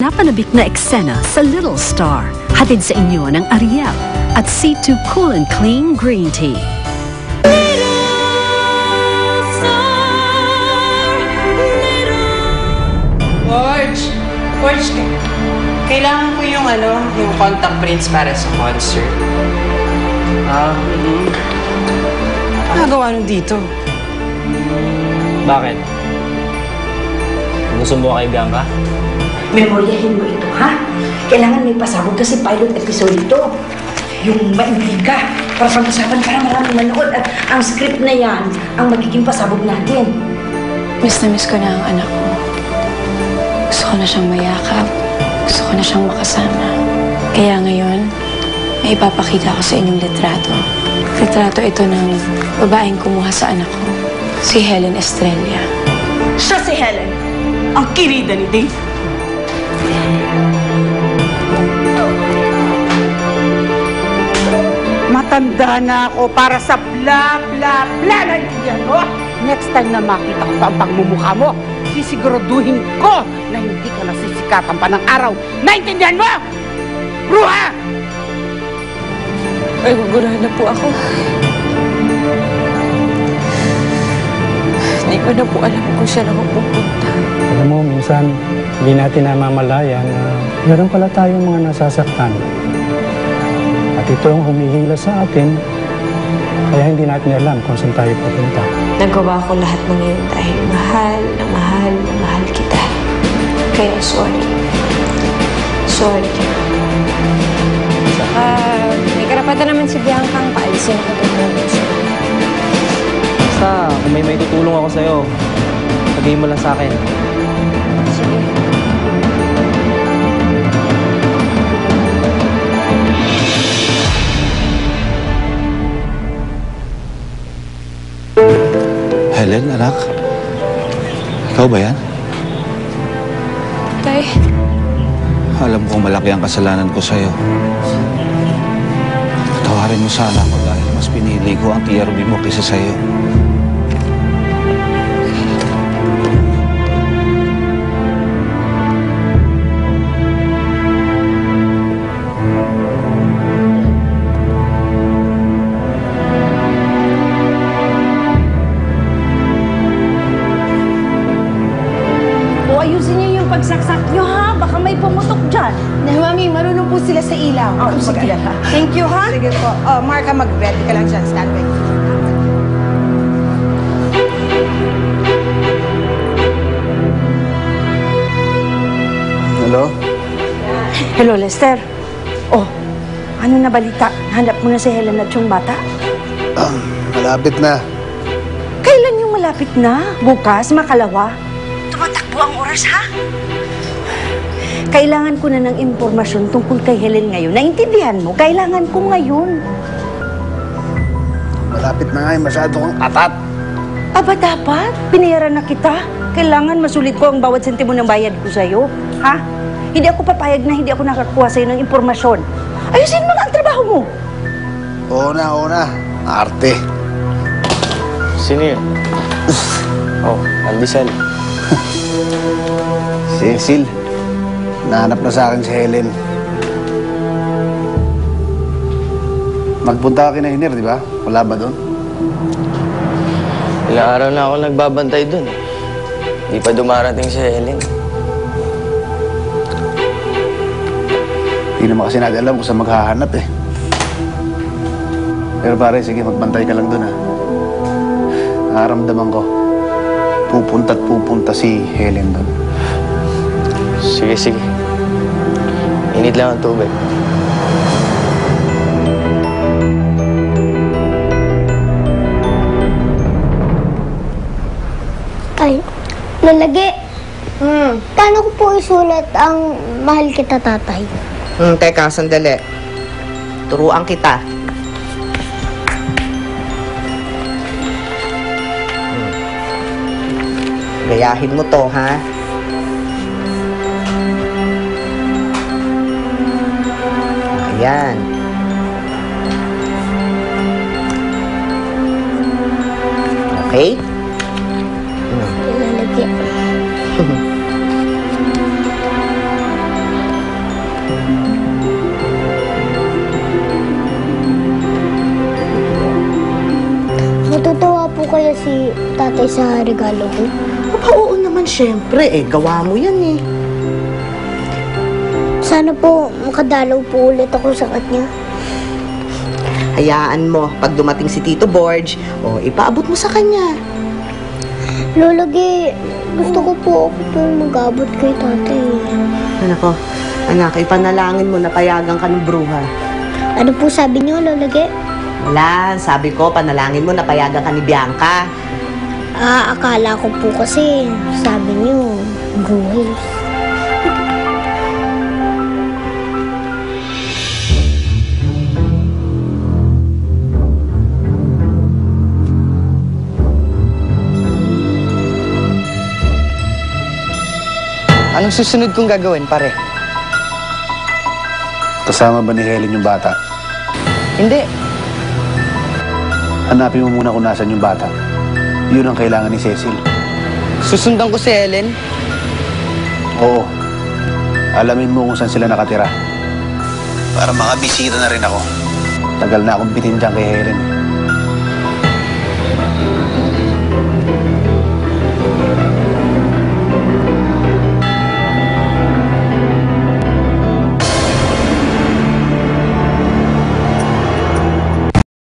Napanabik na eksena sa Little Star. Hatid sa inyo ng Ariel at C2 Cool and Clean Green Tea. George, kailangan ko yung yung contact prints para sa concert. Nagawa nun dito. Bakit? Gusto mo kay Bianca? Memoryahin mo ito, ha? Kailangan may pasabog kasi pilot episode ito. Yung maindig ka, para pag-usapan para maraming manood. At ang script na yan, ang magiging pasabog natin. Miss na miss ko na ang anak ko. Gusto ko na siyang mayakap. Gusto ko na siyang makasama. Kaya ngayon, may ipapakita ko sa inyong litrato. Litrato ito ng babaeng kumuha sa anak ko, si Helen Estrella. Siya si Helen, ang kirida ni Dave. Matanda na ako para sa bla-bla-bla na yan, no? Next time na makita ko pa ang pagmumukha mo, sisiguraduhin ko na hindi ka nasisikatan pa ng araw. Naintindihan mo? Bruha! Ay, gugurahan na po ako. Hindi ko na po alam kung saan ako pupunta. Alam mo, minsan hindi natin namamalaya na meron pala tayong mga nasasaktan. At ito ang humihila sa atin, kaya hindi natin alam kung saan tayo pupunta. Nagawa ko lahat ng yun dahil mahal na mahal na mahal kita. Kaya sorry. Sorry. Saka, may karapatan naman si Bianca ang paalisin ako doon siya. Basta, kung may tutulong ako sa'yo, sabihin mo lang sa akin. Sige. Helen, anak? Ikaw ba yan? Tay. Alam kong malaki ang kasalanan ko sa'yo. Patawarin mo sana ako dahil mas pinili ko ang TRB mo kaysa sa'yo. Ayusin niyo yung pagsaksak niyo, ha? Baka may pumutok dyan. Mami, marunong po sila sa ilaw. Oh, sige. Thank you, ha? Sige po. Marka, mag-ready ka lang dyan. Stand by. Hello? Hello, Lester. Oh, ano na balita? Hanap mo na si Helen at yung bata? Malapit na. Kailan yung malapit na? Bukas, makalawa? Tumatakbo ang oras, ha? Kailangan ko na ng impormasyon tungkol kay Helen ngayon. Naintindihan mo? Kailangan ko ngayon. Malapit na nga, masyado kang atat. Aba, dapat? Pinayaran na kita. Kailangan masulit ko ang bawat sentimo ng bayad ko sa'yo. Ha? Hindi ako papayag na hindi ako nakakuha sa'yo ng impormasyon. Ayusin mo nga ang trabaho mo. Oo na. Arte. Sino yun? Oh, Aldisel. Cecil. Nahanap na sa akin si Helen. Magpunta ka kina Hiner, di ba? Wala ba doon? Ilang araw na ako nagbabantay dun eh. Di pa dumarating si Helen. Hindi naman kasi natin alam kung saan maghahanap eh. Pero pare, sige, magbantay ka lang doon ha. Nakaramdaman ko. Pupunta't pupunta si Helen doon. Sige. Init lang ang tubig. Ay, lalagi. Paano ko po isulat ang mahal kita, tatay? Teka, sandali. Turuan kita. Gayahin mo to, ha? Ayan. Okay? Lalagi. tatay sa regalo ko? Aba, oo naman, syempre. Gawa mo yan eh. Sana po makadalaw po ulit ako sa kanya. Hayaan mo, pag dumating si Tito Borge, ipaabot mo sa kanya. Lola Gi, gusto ko po mag-abot kay tatay. Anak, ipanalangin mo na payagan ka ng bruha. Ano po sabi niyo, Lola Gi? Wala, sabi ko, panalangin mo na payagan ka ni Bianca. Akala ko po kasi sabi niyo, bruhis. Anong susunod kong gagawin, pare? Kasama ba ni Helen yung bata? Hindi. Hanapin mo muna kung nasan yung bata. Yun ang kailangan ni Cecil. Susundan ko si Helen. Oo. Alamin mo kung saan sila nakatira. Para makabisita na rin ako. Tagal na akong bitin dyan kay Helen.